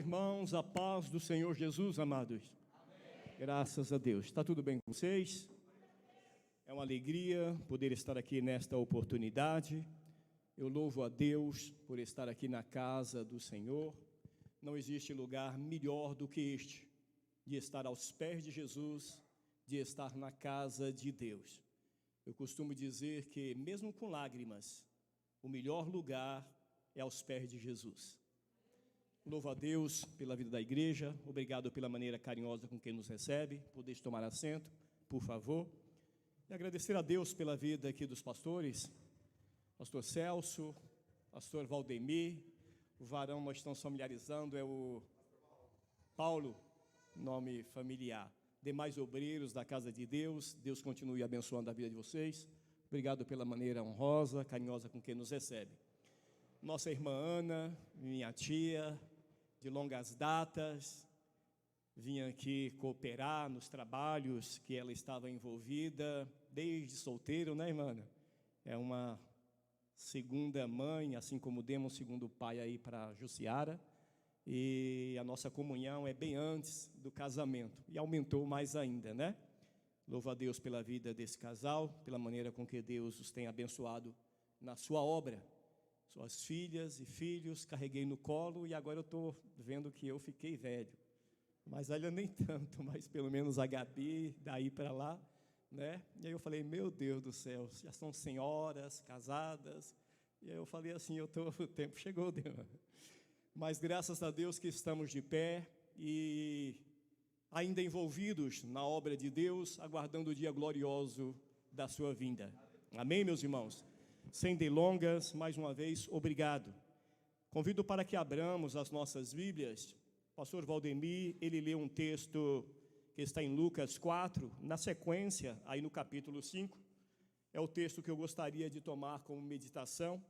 irmãos, a paz do Senhor Jesus, amados. Amém. Graças a Deus. Está tudo bem com vocês? É uma alegria poder estar aqui nesta oportunidade. Eu louvo a Deus por estar aqui na casa do Senhor. Não existe lugar melhor do que este, de estar aos pés de Jesus, de estar na casa de Deus. Eu costumo dizer que, mesmo com lágrimas, o melhor lugar é aos pés de Jesus. Louvo a Deus pela vida da igreja, obrigado pela maneira carinhosa com que nos recebe. Podeis tomar assento, por favor. E agradecer a Deus pela vida aqui dos pastores, pastor Celso, pastor Valdemir, o varão nós estamos familiarizando, é o Paulo, nome familiar. Demais obreiros da casa de Deus, Deus continue abençoando a vida de vocês. Obrigado pela maneira honrosa, carinhosa com que nos recebe. Nossa irmã Ana, minha tia, de longas datas, vinha aqui cooperar nos trabalhos que ela estava envolvida, desde solteiro, né, irmã? É uma segunda mãe, assim como demos um segundo pai aí para Jussiara, e a nossa comunhão é bem antes do casamento, e aumentou mais ainda, né? Louvo a Deus pela vida desse casal, pela maneira com que Deus os tem abençoado na sua obra. Suas filhas e filhos carreguei no colo e agora eu estou vendo que eu fiquei velho. Mas olha, nem tanto, mas pelo menos a Gabi, daí para lá, né? E aí eu falei, meu Deus do céu, já são senhoras, casadas. E aí eu falei assim, o tempo chegou, Deus. Mas graças a Deus que estamos de pé e ainda envolvidos na obra de Deus, aguardando o dia glorioso da sua vinda. Amém, meus irmãos? Sem delongas, mais uma vez, obrigado. Convido para que abramos as nossas Bíblias. O pastor Valdemir, ele leu um texto que está em Lucas 4, na sequência, aí no capítulo 5. É o texto que eu gostaria de tomar como meditação.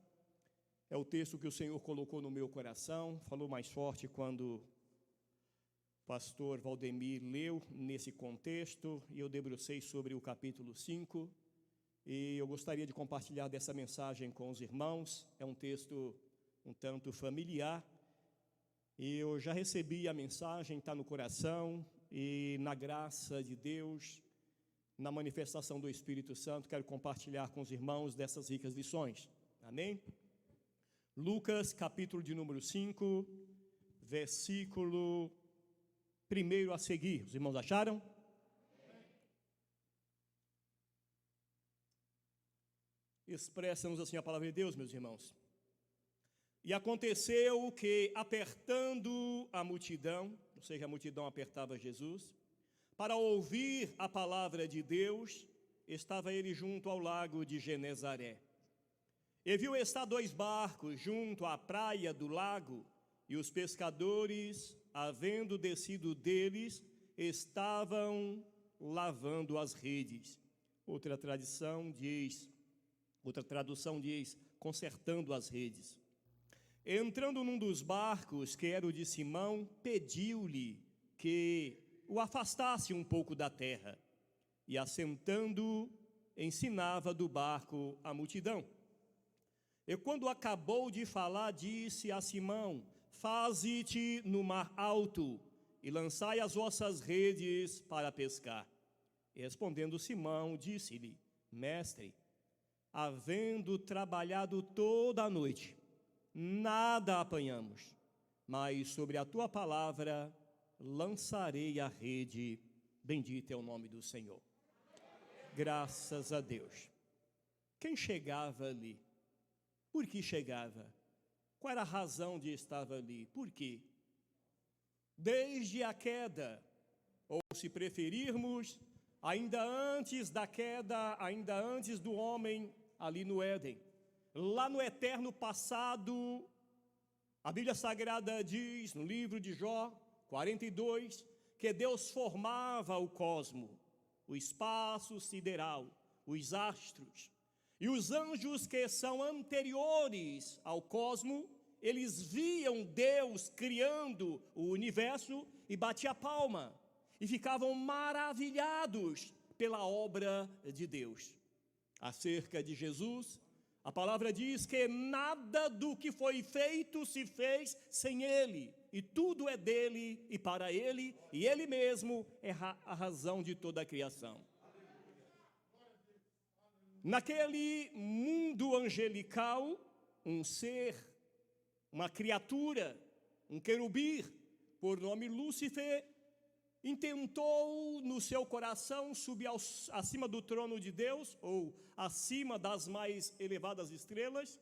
É o texto que o Senhor colocou no meu coração. Falou mais forte quando o pastor Valdemir leu nesse contexto. E eu debrucei sobre o capítulo 5. E eu gostaria de compartilhar dessa mensagem com os irmãos. É um texto um tanto familiar. E eu já recebi a mensagem, está no coração. E na graça de Deus, na manifestação do Espírito Santo, quero compartilhar com os irmãos dessas ricas lições. Amém? Lucas, capítulo de número 5, versículo 1 a seguir. Os irmãos acharam? Expressa-nos assim a palavra de Deus, meus irmãos. E aconteceu que, apertando a multidão, ou seja, a multidão apertava Jesus, para ouvir a palavra de Deus, estava ele junto ao lago de Genezaré. E viu estar 2 barcos junto à praia do lago, e os pescadores, havendo descido deles, estavam lavando as redes. Outra tradução diz, consertando as redes. Entrando num dos barcos, que era o de Simão, pediu-lhe que o afastasse um pouco da terra. E assentando, ensinava do barco a multidão. E quando acabou de falar, disse a Simão, faze-te no mar alto e lançai as vossas redes para pescar. E respondendo Simão, disse-lhe, mestre, havendo trabalhado toda a noite, nada apanhamos, mas sobre a tua palavra lançarei a rede. Bendito é o nome do Senhor. Graças a Deus. Quem chegava ali? Por que chegava? Qual era a razão de estar ali? Por quê? Desde a queda, ou se preferirmos, ainda antes da queda, ainda antes do homem ali no Éden, lá no eterno passado, a Bíblia Sagrada diz, no livro de Jó 42, que Deus formava o cosmo, o espaço sideral, os astros. E os anjos que são anteriores ao cosmo, eles viam Deus criando o universo e batiam a palma. E ficavam maravilhados pela obra de Deus. Acerca de Jesus, a palavra diz que nada do que foi feito se fez sem Ele. e tudo é dele e para ele, e ele mesmo é a razão de toda a criação. Naquele mundo angelical, um ser, uma criatura, um querubim, por nome Lúcifer, intentou no seu coração subir acima do trono de Deus, ou acima das mais elevadas estrelas,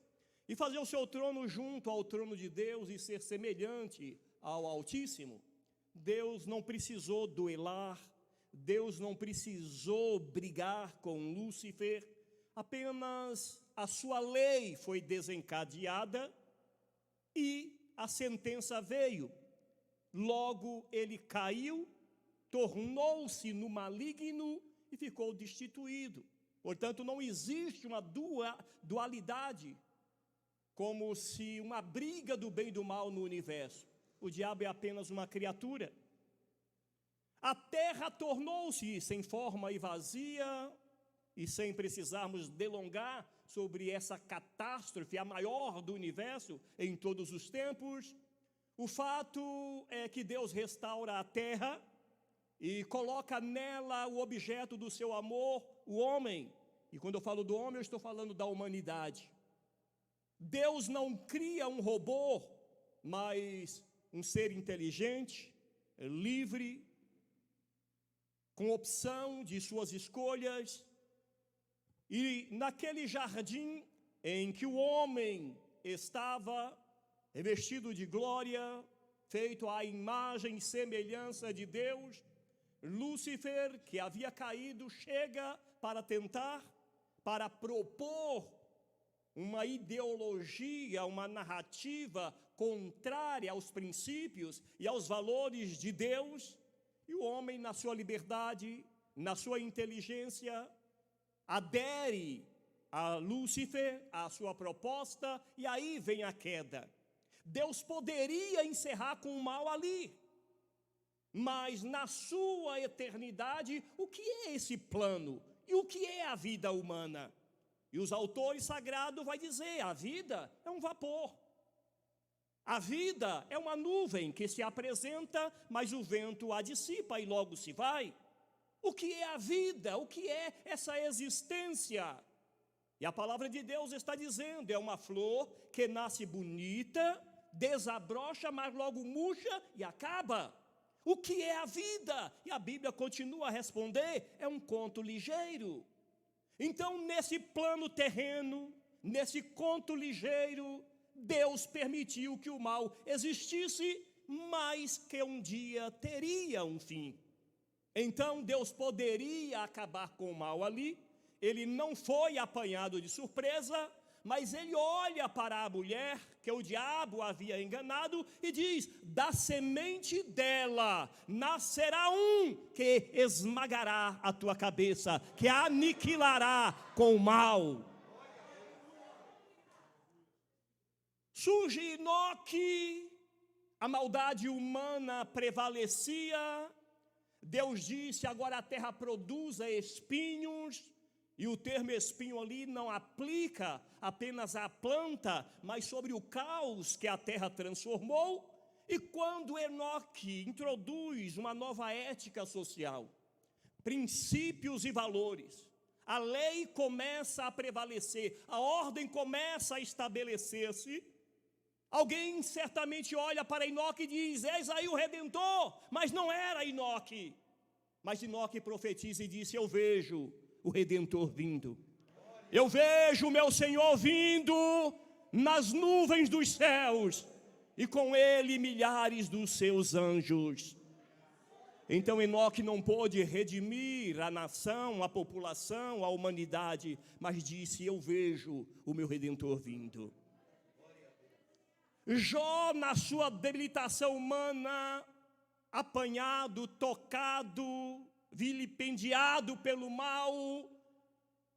e fazer o seu trono junto ao trono de Deus e ser semelhante ao Altíssimo. Deus não precisou duelar, Deus não precisou brigar com Lúcifer, apenas a sua lei foi desencadeada e a sentença veio. Logo ele caiu, tornou-se no maligno e ficou destituído. Portanto, não existe uma dualidade, como se uma briga do bem e do mal no universo. O diabo é apenas uma criatura. A terra tornou-se sem forma e vazia, e sem precisarmos delongar sobre essa catástrofe, a maior do universo em todos os tempos, o fato é que Deus restaura a terra e coloca nela o objeto do seu amor, o homem. E quando eu falo do homem, eu estou falando da humanidade. Deus não cria um robô, mas um ser inteligente, livre, com opção de suas escolhas. E naquele jardim em que o homem estava revestido de glória, feito à imagem e semelhança de Deus, Lúcifer, que havia caído, chega para tentar, para propor uma ideologia, uma narrativa contrária aos princípios e aos valores de Deus, e o homem, na sua liberdade, na sua inteligência, adere a Lúcifer, a sua proposta, e aí vem a queda. Deus poderia encerrar com o mal ali, mas na sua eternidade, o que é esse plano? E o que é a vida humana? E os autores sagrados vão dizer, a vida é um vapor. A vida é uma nuvem que se apresenta, mas o vento a dissipa e logo se vai. O que é a vida? O que é essa existência? E a palavra de Deus está dizendo, é uma flor que nasce bonita, desabrocha, mas logo murcha e acaba. O que é a vida? E a Bíblia continua a responder, é um conto ligeiro. Então, nesse plano terreno, nesse conto ligeiro, Deus permitiu que o mal existisse, mas que um dia teria um fim. Então Deus poderia acabar com o mal ali, ele não foi apanhado de surpresa, mas ele olha para a mulher que o diabo havia enganado e diz, da semente dela nascerá um que esmagará a tua cabeça, que aniquilará com o mal. Surge Enoque, a maldade humana prevalecia, Deus disse, agora a terra produza espinhos, e o termo espinho ali não aplica apenas à planta, mas sobre o caos que a terra transformou. E quando Enoque introduz uma nova ética social, princípios e valores, a lei começa a prevalecer, a ordem começa a estabelecer-se, alguém certamente olha para Enoque e diz, és aí o Redentor, mas não era Enoque. Mas Enoque profetiza e disse, eu vejo o Redentor vindo. Eu vejo o meu Senhor vindo nas nuvens dos céus, e com ele milhares dos seus anjos. Então Enoque não pôde redimir a nação, a população, a humanidade, mas disse, eu vejo o meu Redentor vindo. Jó, na sua debilitação humana, apanhado, tocado, vilipendiado pelo mal,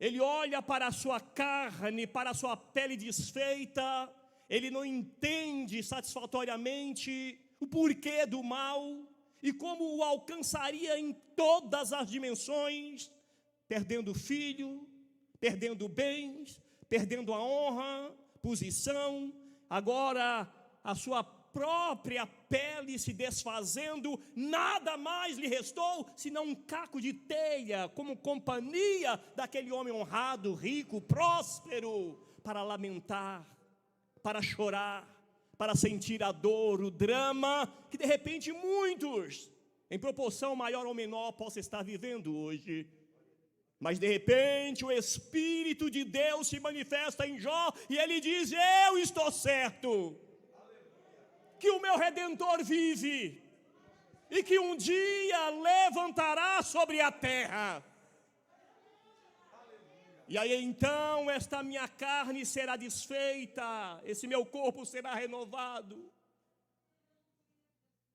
ele olha para a sua carne, para a sua pele desfeita, ele não entende satisfatoriamente o porquê do mal e como o alcançaria em todas as dimensões, perdendo filho, perdendo bens, perdendo a honra, posição. Agora a sua própria pele se desfazendo, nada mais lhe restou senão um caco de telha, como companhia daquele homem honrado, rico, próspero, para lamentar, para chorar, para sentir a dor, o drama, que de repente muitos, em proporção maior ou menor, possam estar vivendo hoje. Mas de repente o Espírito de Deus se manifesta em Jó e ele diz: eu estou certo, que o meu Redentor vive e que um dia levantará sobre a terra. E aí então esta minha carne será desfeita, esse meu corpo será renovado.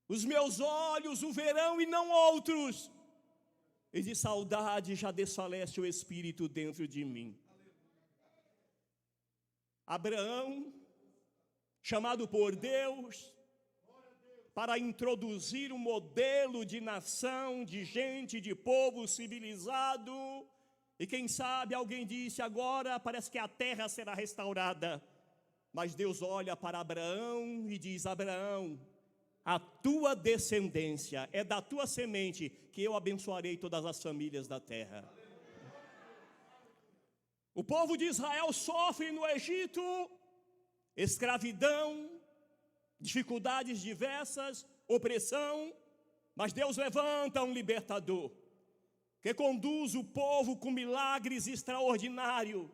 Os meus olhos o verão e não outros. E de saudade já desfalece o Espírito dentro de mim. Abraão, chamado por Deus para introduzir um modelo de nação, de gente, de povo civilizado. E quem sabe alguém disse: agora parece que a terra será restaurada. Mas Deus olha para Abraão e diz: Abraão, a tua descendência, é da tua semente que eu abençoarei todas as famílias da terra. O povo de Israel sofre no Egito escravidão, dificuldades diversas, opressão, mas Deus levanta um libertador, que conduz o povo com milagres extraordinários.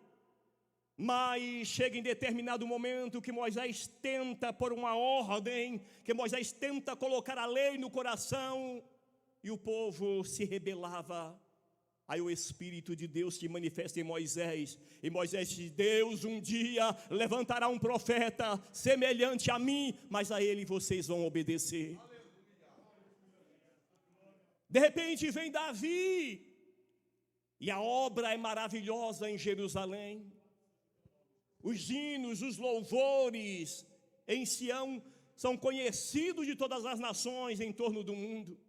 Mas chega em determinado momento que Moisés tenta pôr uma ordem, que Moisés tenta colocar a lei no coração, e o povo se rebelava. Aí o Espírito de Deus se manifesta em Moisés, e Moisés diz: Deus um dia levantará um profeta semelhante a mim, mas a ele vocês vão obedecer. De repente vem Davi, e a obra é maravilhosa em Jerusalém. Os hinos, os louvores em Sião são conhecidos de todas as nações em torno do mundo.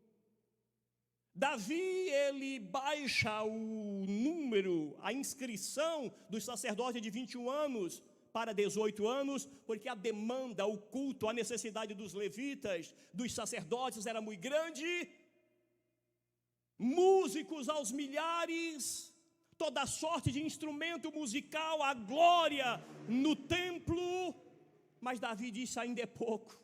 Davi, ele baixa o número, a inscrição dos sacerdotes de 21 anos para 18 anos, porque a demanda, o culto, a necessidade dos levitas, dos sacerdotes era muito grande. Músicos aos milhares, toda sorte de instrumento musical, a glória no templo. Mas Davi disse: ainda é pouco.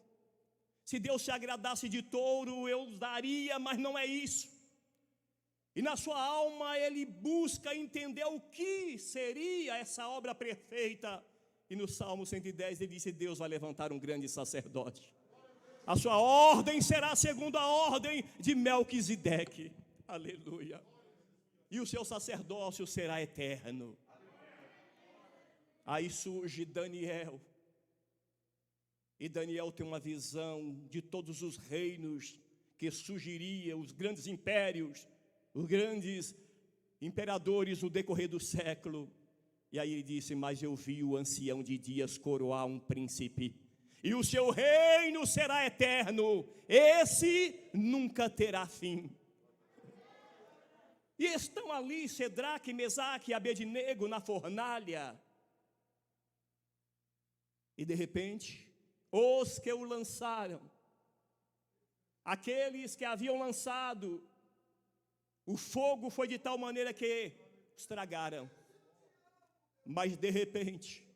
Se Deus se agradasse de touro, eu daria, mas não é isso. E na sua alma ele busca entender o que seria essa obra perfeita. E no Salmo 110 ele disse: Deus vai levantar um grande sacerdote. A sua ordem será segundo a ordem de Melquisedeque. Aleluia. E o seu sacerdócio será eterno. Aí surge Daniel. E Daniel tem uma visão de todos os reinos que surgiriam, os grandes impérios, os grandes imperadores no decorrer do século. E aí ele disse: mas eu vi o ancião de dias coroar um príncipe, e o seu reino será eterno, esse nunca terá fim. E estão ali Cedraque, Mesaque e Abednego na fornalha. E de repente, os que o lançaram, aqueles que haviam lançado, o fogo foi de tal maneira que estragaram. Mas de repente,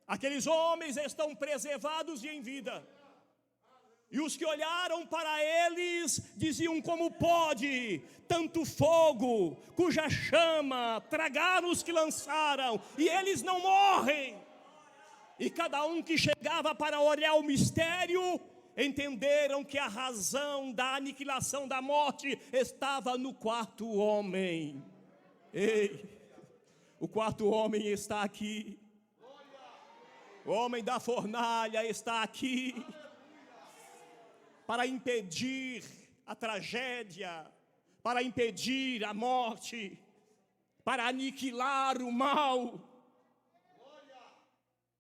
aqueles homens estão preservados e em vida. E os que olharam para eles diziam: como pode tanto fogo, cuja chama tragaram os que lançaram, e eles não morrem? E cada um que chegava para olhar o mistério, entenderam que a razão da aniquilação da morte estava no quarto homem. Ei, o quarto homem está aqui. O homem da fornalha está aqui para impedir a tragédia, para impedir a morte, para aniquilar o mal.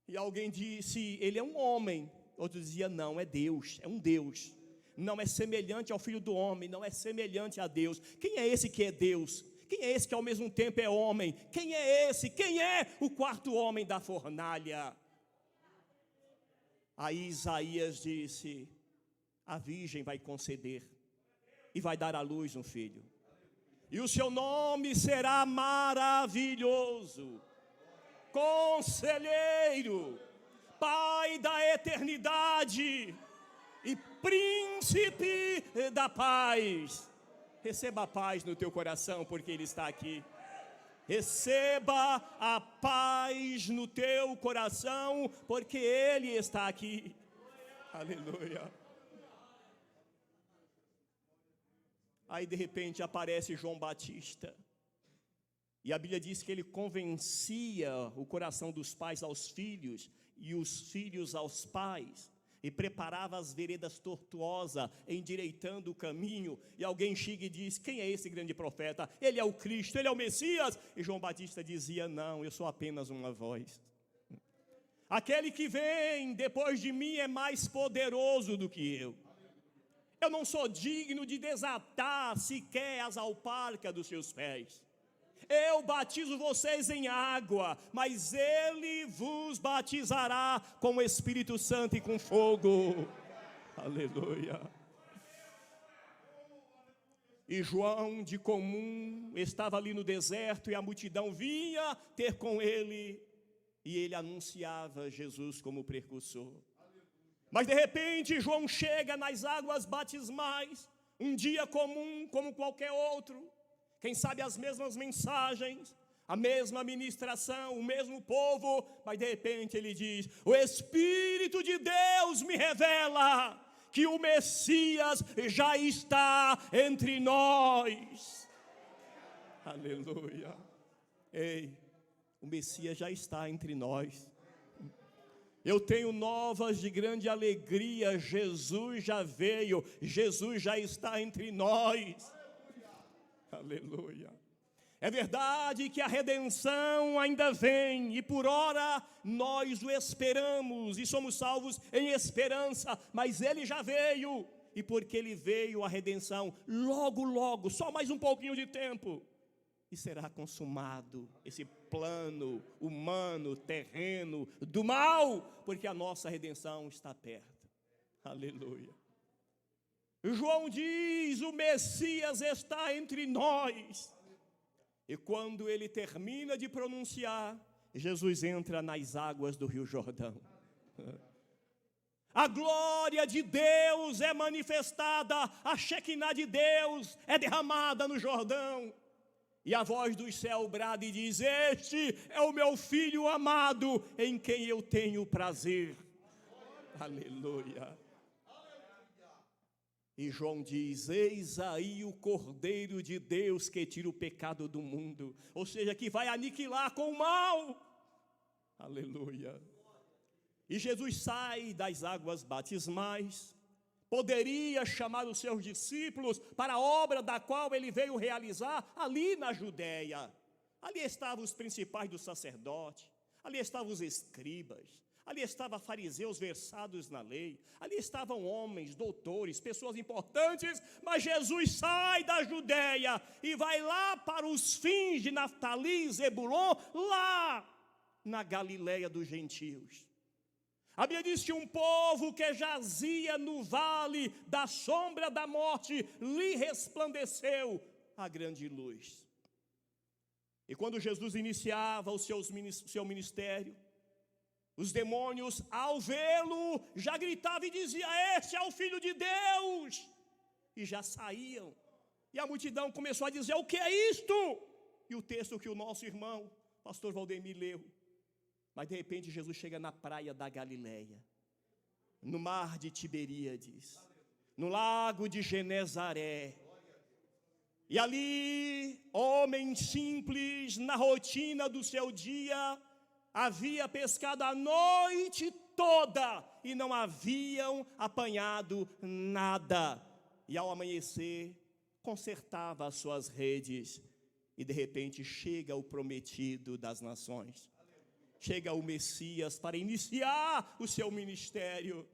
E alguém disse: ele é um homem. Outro dizia: não, é Deus, é um Deus. Não é semelhante ao Filho do Homem, não é semelhante a Deus. Quem é esse que é Deus? Quem é esse que ao mesmo tempo é homem? Quem é esse? Quem é o quarto homem da fornalha? Aí Isaías disse: a virgem vai conceder e vai dar à luz um filho, e o seu nome será Maravilhoso, Conselheiro, Pai da eternidade e Príncipe da paz. Receba a paz no teu coração, porque Ele está aqui. Receba a paz no teu coração, porque Ele está aqui. Aleluia. Aí de repente aparece João Batista, e a Bíblia diz que ele convencia o coração dos pais aos filhos, e os filhos aos pais, e preparava as veredas tortuosas, endireitando o caminho. E alguém chega e diz: quem é esse grande profeta? Ele é o Cristo, ele é o Messias. E João Batista dizia: não, eu sou apenas uma voz. Aquele que vem depois de mim é mais poderoso do que eu. Eu não sou digno de desatar sequer as alparcas dos seus pés. Eu batizo vocês em água, mas Ele vos batizará com o Espírito Santo e com fogo. Aleluia. E João, de comum, estava ali no deserto, e a multidão vinha ter com ele, e ele anunciava Jesus como precursor. Mas de repente João chega nas águas batismais, um dia comum como qualquer outro, quem sabe as mesmas mensagens, a mesma ministração, o mesmo povo, mas de repente ele diz: o Espírito de Deus me revela que o Messias já está entre nós. Aleluia. Ei, o Messias já está entre nós. Eu tenho novas de grande alegria. Jesus já veio, Jesus já está entre nós. Aleluia. É verdade que a redenção ainda vem, e por ora nós o esperamos e somos salvos em esperança, mas ele já veio, e porque ele veio, a redenção logo, logo, só mais um pouquinho de tempo, e será consumado esse plano humano, terreno, do mal, porque a nossa redenção está perto. Aleluia. João diz: o Messias está entre nós. E quando ele termina de pronunciar, Jesus entra nas águas do Rio Jordão. A glória de Deus é manifestada, a Shekinah de Deus é derramada no Jordão. E a voz do céu brada e diz: este é o meu filho amado, em quem eu tenho prazer. Aleluia. E João diz: eis aí o Cordeiro de Deus que tira o pecado do mundo, ou seja, que vai aniquilar com o mal. Aleluia. E Jesus sai das águas batismais, poderia chamar os seus discípulos para a obra da qual ele veio realizar ali na Judéia. Ali estavam os principais dos sacerdotes, ali estavam os escribas, ali estavam fariseus versados na lei, ali estavam homens, doutores, pessoas importantes, mas Jesus sai da Judéia e vai lá para os fins de Naftali, Zebulon, lá na Galileia dos gentios. A Bíblia diz que um povo que jazia no vale da sombra da morte, lhe resplandeceu a grande luz. E quando Jesus iniciava o seu ministério, os demônios, ao vê-lo, já gritavam e diziam: este é o Filho de Deus, e já saíam. E a multidão começou a dizer: o que é isto? E o texto que o nosso irmão, pastor Valdemir, leu. Mas de repente Jesus chega na praia da Galileia, no mar de Tiberíades, no lago de Genezaré. E ali, homem simples, na rotina do seu dia, havia pescado a noite toda e não haviam apanhado nada. E ao amanhecer, consertava as suas redes. E de repente chega o prometido das nações. Chega o Messias para iniciar o seu ministério.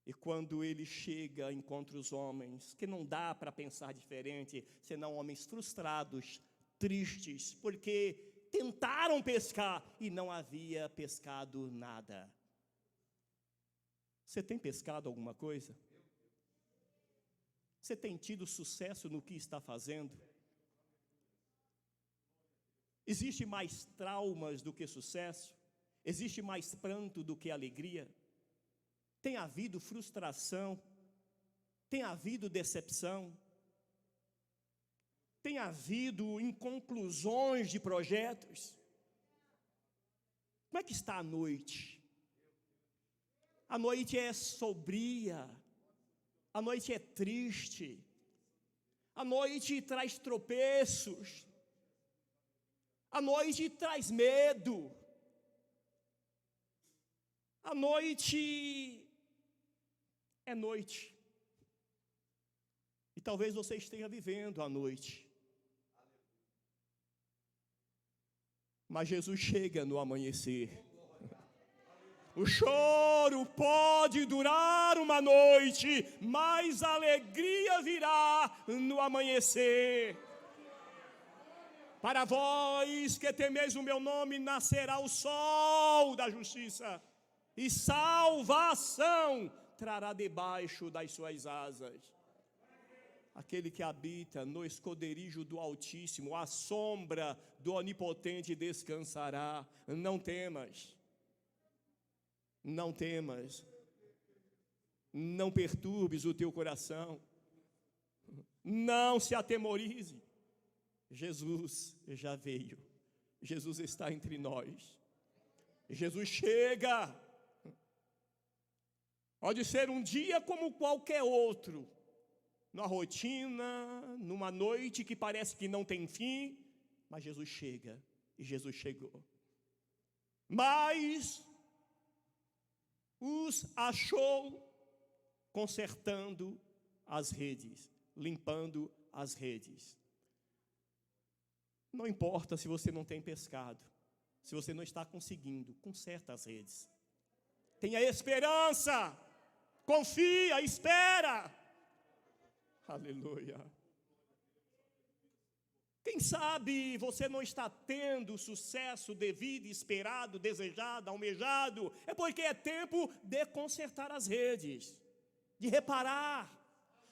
E quando ele chega, encontra os homens, que não dá para pensar diferente, senão homens frustrados, tristes, porque tentaram pescar e não havia pescado nada. Você tem pescado alguma coisa? Você tem tido sucesso no que está fazendo? Existe mais traumas do que sucesso? Existe mais pranto do que alegria? Tem havido frustração? Tem havido decepção? Tem havido inconclusões de projetos? Como é que está a noite? A noite é sombria, a noite é triste, a noite traz tropeços, a noite traz medo, a noite é noite. E talvez você esteja vivendo a noite. Mas Jesus chega no amanhecer. O choro pode durar uma noite, mas a alegria virá no amanhecer. Para vós que temeis o meu nome, nascerá o sol da justiça, e salvação trará debaixo das suas asas. Aquele que habita no esconderijo do Altíssimo, à sombra do Onipotente descansará. Não temas. Não temas, não perturbes o teu coração, não se atemorize. Jesus já veio, Jesus está entre nós, Jesus chega. Pode ser um dia como qualquer outro, numa rotina, numa noite que parece que não tem fim, mas Jesus chega, e Jesus chegou. Mas os achou consertando as redes, limpando as redes. Não importa se você não tem pescado, se você não está conseguindo, conserta as redes. Tenha esperança, confia, espera. Aleluia. Quem sabe você não está tendo o sucesso devido, esperado, desejado, almejado, é porque é tempo de consertar as redes, de reparar.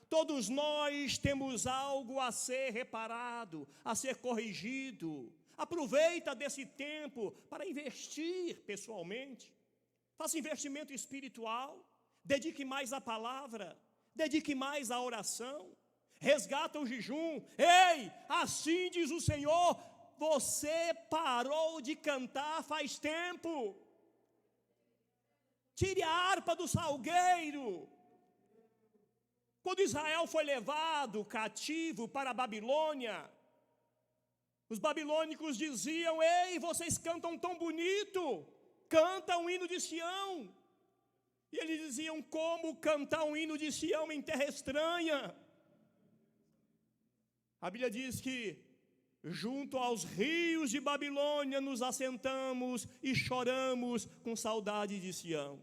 Todos nós temos algo a ser reparado, a ser corrigido. Aproveita desse tempo para investir pessoalmente. Faça investimento espiritual, dedique mais à palavra, dedique mais à oração. Resgata o jejum. Ei, assim diz o Senhor, você parou de cantar faz tempo. Tire a harpa do salgueiro. Quando Israel foi levado cativo para a Babilônia, os babilônicos diziam: ei, vocês cantam tão bonito, canta um hino de Sião. E eles diziam: como cantar um hino de Sião em terra estranha? A Bíblia diz que junto aos rios de Babilônia nos assentamos e choramos com saudade de Sião.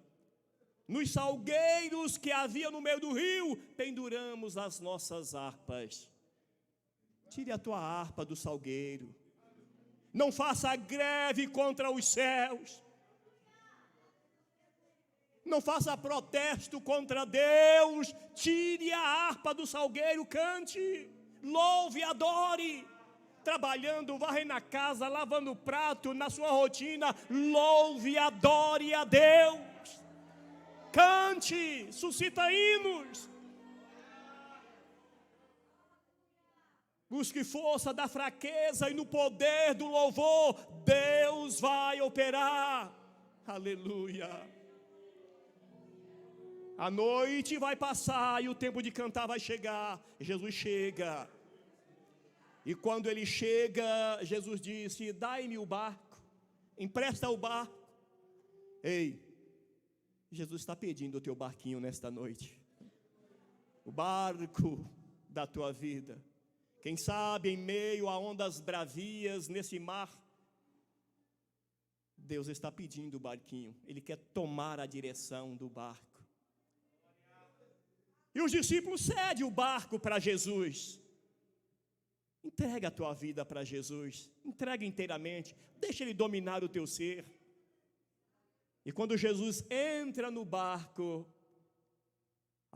Nos salgueiros que havia no meio do rio, penduramos as nossas harpas. Tire a tua harpa do salgueiro. Não faça greve contra os céus. Não faça protesto contra Deus. Tire a harpa do salgueiro, cante. Louve, adore, trabalhando, varrendo a casa, lavando o prato, na sua rotina, louve, adore a Deus, cante, suscita hinos, busque força da fraqueza e no poder do louvor, Deus vai operar, aleluia. A noite vai passar e o tempo de cantar vai chegar. Jesus chega. E quando ele chega, Jesus disse: dai-me o barco, empresta o barco. Ei, Jesus está pedindo o teu barquinho nesta noite. O barco da tua vida. Quem sabe em meio a ondas bravias nesse mar, Deus está pedindo o barquinho. Ele quer tomar a direção do barco. E os discípulos cedem o barco para Jesus. Entrega a tua vida para Jesus. Entrega inteiramente. Deixa Ele dominar o teu ser. E quando Jesus entra no barco,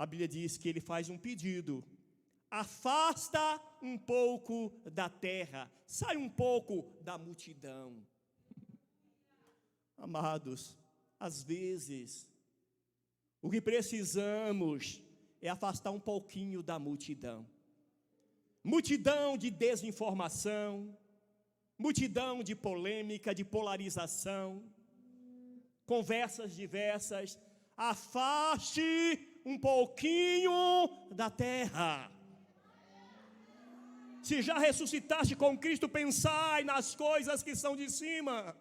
a Bíblia diz que ele faz um pedido: afasta um pouco da terra, sai um pouco da multidão. Amados, às vezes, o que precisamos é afastar um pouquinho da multidão. Multidão de desinformação, multidão de polêmica, de polarização, conversas diversas. Afaste um pouquinho da terra. Se já ressuscitaste com Cristo, pensai nas coisas que são de cima.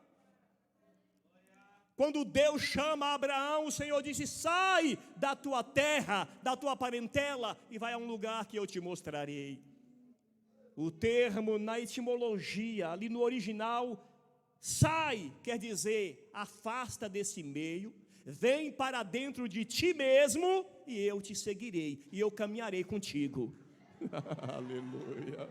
Quando Deus chama Abraão, o Senhor disse: sai da tua terra, da tua parentela, e vai a um lugar que eu te mostrarei. O termo na etimologia, ali no original, sai, quer dizer, afasta desse meio, vem para dentro de ti mesmo, e eu te seguirei, e eu caminharei contigo. Aleluia.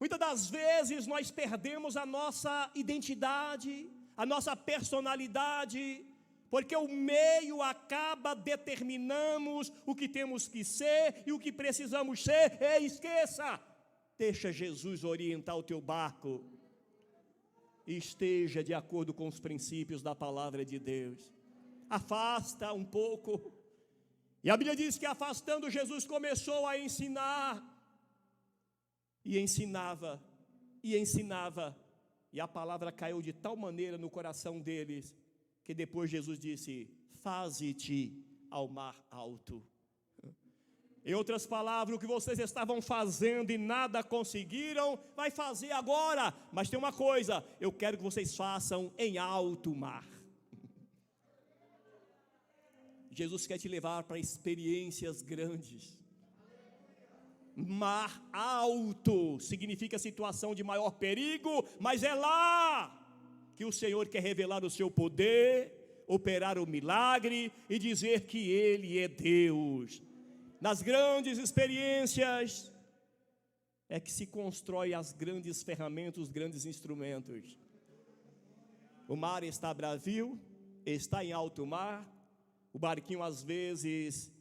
Muitas das vezes nós perdemos a nossa identidade, a nossa personalidade, porque o meio acaba determinando o que temos que ser e o que precisamos ser. Ei, esqueça, deixa Jesus orientar o teu barco, e esteja de acordo com os princípios da palavra de Deus. Afasta um pouco. E a Bíblia diz que afastando, Jesus começou a ensinar, e ensinava, e ensinava, e a palavra caiu de tal maneira no coração deles, que depois Jesus disse: faze-te ao mar alto. Em outras palavras, o que vocês estavam fazendo e nada conseguiram, vai fazer agora, mas tem uma coisa: eu quero que vocês façam em alto mar. Jesus quer te levar para experiências grandes. Mar alto significa situação de maior perigo, mas é lá que o Senhor quer revelar o seu poder, operar o milagre e dizer que Ele é Deus. Nas grandes experiências é que se constrói as grandes ferramentas, os grandes instrumentos. O mar está bravio, está em alto mar, o barquinho às vezes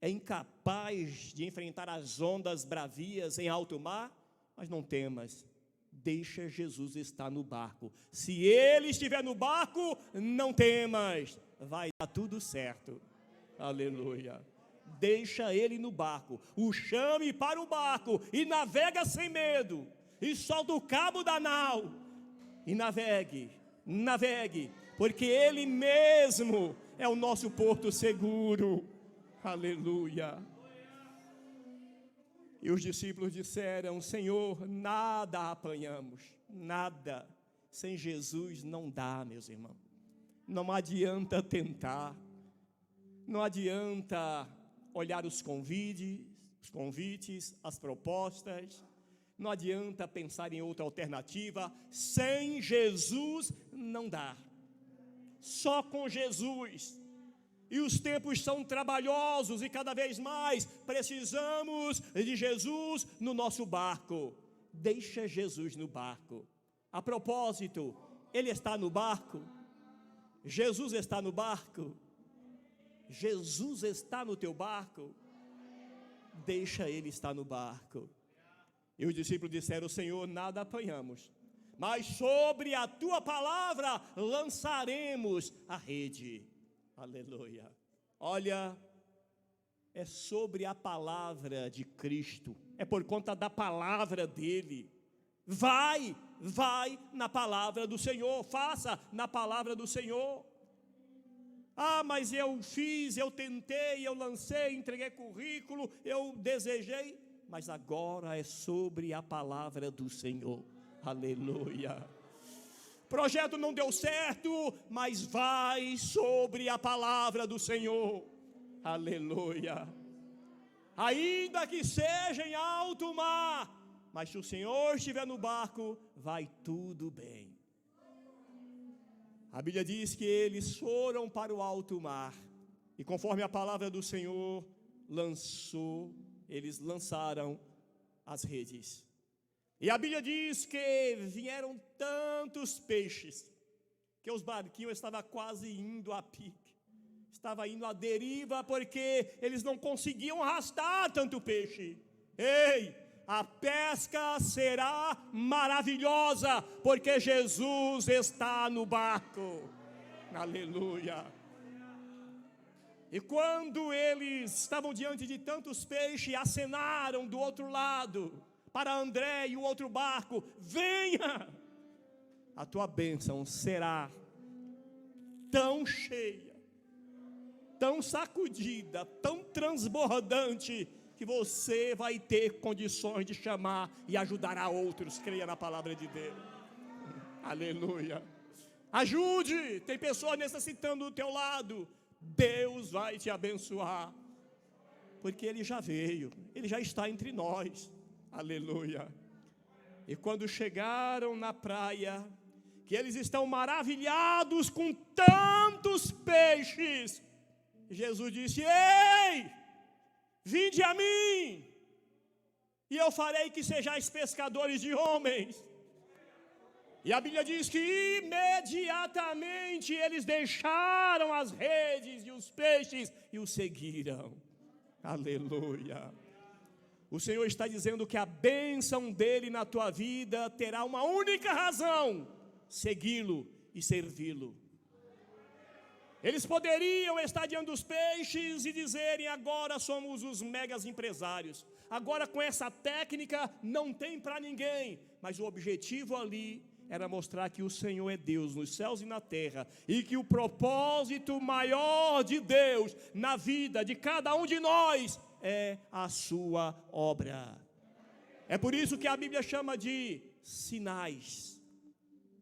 é incapaz de enfrentar as ondas bravias em alto mar, mas não temas, deixa Jesus estar no barco. Se Ele estiver no barco, não temas, vai dar tudo certo. Aleluia. Deixa Ele no barco, o chame para o barco e navega sem medo, e solta o cabo da nau e navegue, porque Ele mesmo é o nosso porto seguro. Aleluia. E os discípulos disseram: Senhor, nada apanhamos, nada. Sem Jesus não dá, meus irmãos. Não adianta tentar, não adianta olhar os convites, as propostas, não adianta pensar em outra alternativa. Sem Jesus não dá. Só com Jesus. E os tempos são trabalhosos e cada vez mais precisamos de Jesus no nosso barco. Deixa Jesus no barco. A propósito, Ele está no barco. Jesus está no barco. Jesus está no teu barco. Deixa Ele estar no barco. E os discípulos disseram: Senhor, nada apanhamos, mas sobre a tua palavra lançaremos a rede. Aleluia. Olha, é sobre a palavra de Cristo, é por conta da palavra dele. Vai na palavra do Senhor, faça na palavra do Senhor. Ah, mas eu fiz, eu tentei, eu lancei, entreguei currículo, eu desejei, mas agora é sobre a palavra do Senhor. Aleluia. Projeto não deu certo, mas vai sobre a palavra do Senhor. Aleluia. Ainda que seja em alto mar, mas se o Senhor estiver no barco, vai tudo bem. A Bíblia diz que eles foram para o alto mar, e conforme a palavra do Senhor eles lançaram as redes. E a Bíblia diz que vieram tantos peixes, que os barquinhos estavam quase indo a pique, estava indo à deriva porque eles não conseguiam arrastar tanto peixe. Ei, a pesca será maravilhosa, porque Jesus está no barco. Aleluia. E quando eles estavam diante de tantos peixes, acenaram do outro lado para André e o outro barco: venha, a tua bênção será tão cheia, tão sacudida, tão transbordante, que você vai ter condições de chamar e ajudar a outros. Creia na palavra de Deus. Aleluia. Ajude, tem pessoas necessitando do teu lado. Deus vai te abençoar, porque Ele já veio, Ele já está entre nós. Aleluia. E quando chegaram na praia, que eles estão maravilhados com tantos peixes, Jesus disse: ei, vinde a mim, e eu farei que sejais pescadores de homens. E a Bíblia diz que imediatamente eles deixaram as redes e os peixes e o seguiram. Aleluia. O Senhor está dizendo que a bênção dele na tua vida terá uma única razão: segui-lo e servi-lo. Eles poderiam estar diante dos peixes e dizerem: agora somos os megas empresários, agora com essa técnica não tem para ninguém. Mas o objetivo ali era mostrar que o Senhor é Deus nos céus e na terra, e que o propósito maior de Deus na vida de cada um de nós é a sua obra. É por isso que a Bíblia chama de sinais.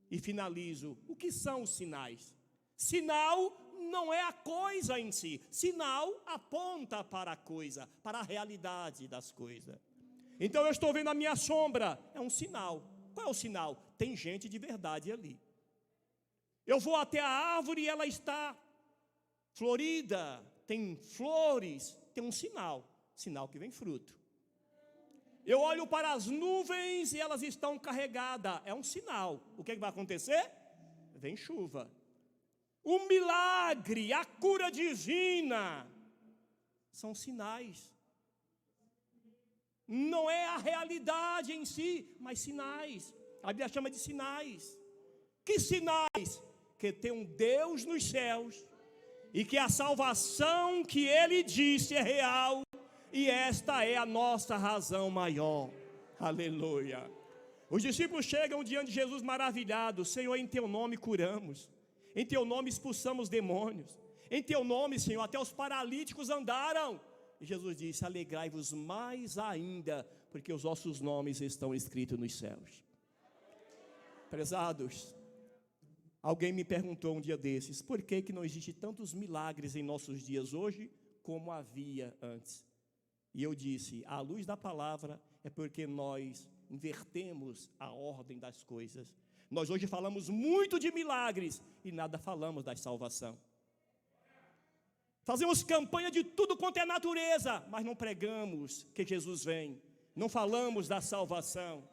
E finalizo: o que são os sinais? Sinal não é a coisa em si, sinal aponta para a coisa, para a realidade das coisas. Então eu estou vendo a minha sombra, é um sinal. Qual é o sinal? Tem gente de verdade ali. Eu vou até a árvore e ela está florida, tem flores, tem um sinal, sinal que vem fruto. Eu olho para as nuvens e elas estão carregadas, é um sinal. O que vai acontecer? Vem chuva. O milagre, a cura divina, são sinais. Não é a realidade em si, mas sinais. A Bíblia chama de sinais. Que sinais? Que tem um Deus nos céus, e que a salvação que Ele disse é real, e esta é a nossa razão maior. Aleluia. Os discípulos chegam diante de Jesus maravilhados: Senhor, em teu nome curamos, em teu nome expulsamos demônios, em teu nome, Senhor, até os paralíticos andaram. E Jesus disse: alegrai-vos mais ainda, porque os vossos nomes estão escritos nos céus. Prezados, alguém me perguntou um dia desses: por que não existe tantos milagres em nossos dias hoje como havia antes? E eu disse: à luz da palavra, é porque nós invertemos a ordem das coisas. Nós hoje falamos muito de milagres e nada falamos da salvação. Fazemos campanha de tudo quanto é natureza, mas não pregamos que Jesus vem, não falamos da salvação.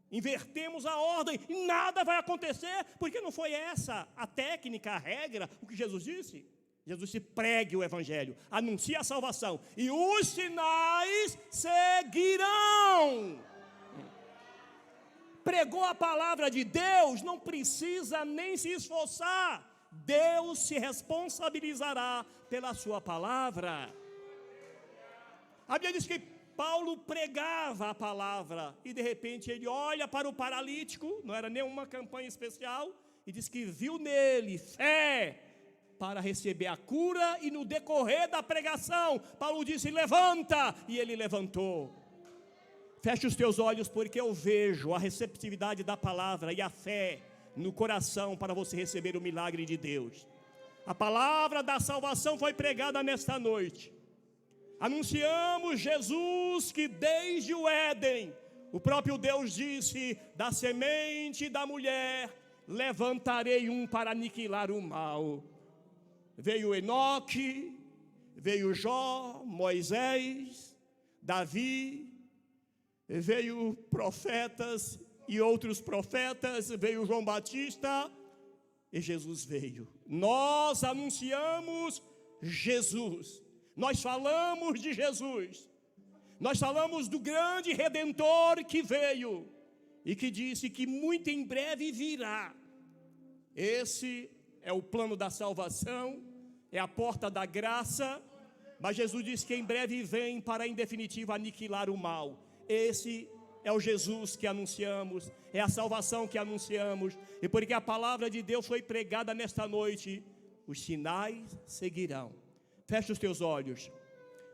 Invertemos a ordem e nada vai acontecer, porque não foi essa a técnica, a regra, o que Jesus disse. Jesus disse: pregue o evangelho, anuncie a salvação, e os sinais seguirão. Pregou a palavra de Deus, não precisa nem se esforçar. Deus se responsabilizará pela sua palavra. A Bíblia diz que Paulo pregava a palavra, e de repente ele olha para o paralítico, não era nenhuma campanha especial, e diz que viu nele fé para receber a cura, e no decorrer da pregação, Paulo disse: levanta, e ele levantou. Feche os teus olhos, porque eu vejo a receptividade da palavra e a fé no coração para você receber o milagre de Deus. A palavra da salvação foi pregada nesta noite. Anunciamos Jesus, que desde o Éden, o próprio Deus disse: da semente da mulher levantarei um para aniquilar o mal. Veio Enoque, veio Jó, Moisés, Davi, veio profetas e outros profetas, veio João Batista, e Jesus veio. Nós anunciamos Jesus. Nós falamos de Jesus. Nós falamos do grande Redentor que veio e que disse que muito em breve virá. Esse é o plano da salvação, é a porta da graça, mas Jesus disse que em breve vem para em definitiva aniquilar o mal. Esse é o Jesus que anunciamos, é a salvação que anunciamos, e porque a palavra de Deus foi pregada nesta noite, os sinais seguirão. Feche os teus olhos.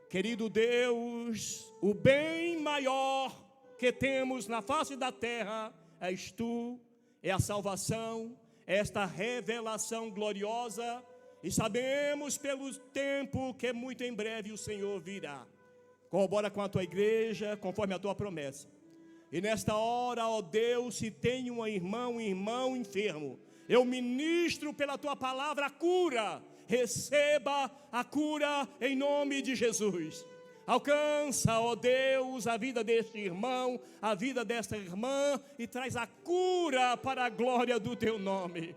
Querido Deus, o bem maior que temos na face da terra és tu, é a salvação, é esta revelação gloriosa, e sabemos pelo tempo que muito em breve o Senhor virá. Corrobora com a tua igreja, conforme a tua promessa. E nesta hora, ó Deus, se tem um irmão enfermo, eu ministro pela tua palavra a cura. Receba a cura em nome de Jesus. Alcança, ó Deus, a vida deste irmão, a vida desta irmã, e traz a cura para a glória do teu nome.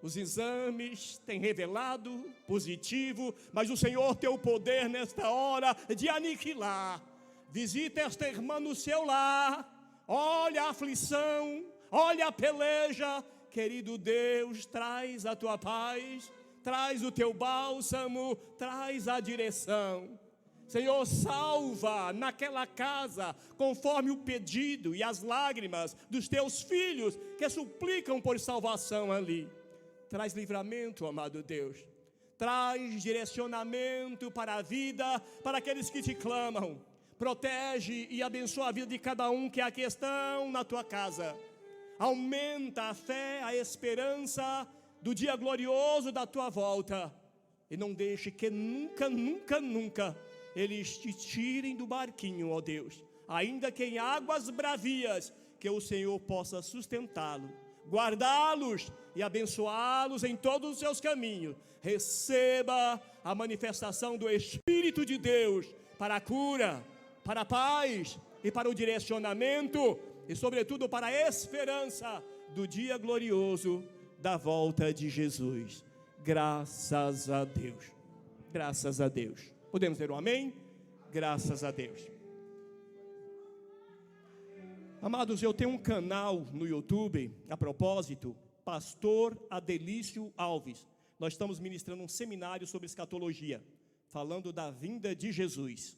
Os exames têm revelado positivo, mas o Senhor tem o poder nesta hora de aniquilar. Visita esta irmã no seu lar. Olha a aflição, olha a peleja. Querido Deus, traz a tua paz, traz o teu bálsamo, traz a direção. Senhor, salva naquela casa, conforme o pedido e as lágrimas dos teus filhos que suplicam por salvação ali. Traz livramento, amado Deus. Traz direcionamento para a vida, para aqueles que te clamam. Protege e abençoa a vida de cada um que aqui estão na tua casa. Aumenta a fé, a esperança do dia glorioso da tua volta. E não deixe que nunca eles te tirem do barquinho, ó Deus. Ainda que em águas bravias, que o Senhor possa sustentá-lo, guardá-los e abençoá-los em todos os seus caminhos. Receba a manifestação do Espírito de Deus para a cura, para a paz e para o direcionamento e sobretudo para a esperança do dia glorioso da volta de Jesus. Graças a Deus. Graças a Deus. Podemos ter um amém? Graças a Deus. Amados, eu tenho um canal no YouTube, a propósito, Pastor Adelício Alves. Nós estamos ministrando um seminário sobre escatologia, falando da vinda de Jesus.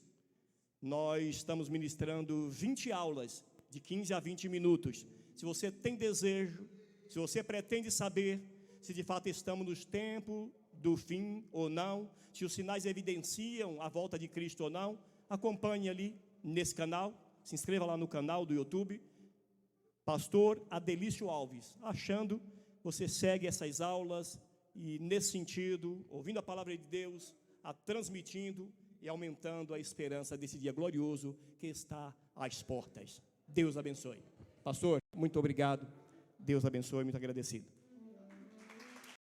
Nós estamos ministrando 20 aulas, de 15 a 20 minutos. Se você tem desejo, se você pretende saber se de fato estamos nos tempos do fim ou não, se os sinais evidenciam a volta de Cristo ou não, acompanhe ali nesse canal, se inscreva lá no canal do YouTube, Pastor Adelício Alves. Achando, você segue essas aulas e nesse sentido, ouvindo a palavra de Deus, a transmitindo e aumentando a esperança desse dia glorioso que está às portas. Deus abençoe. Pastor, muito obrigado. Deus abençoe, muito agradecido.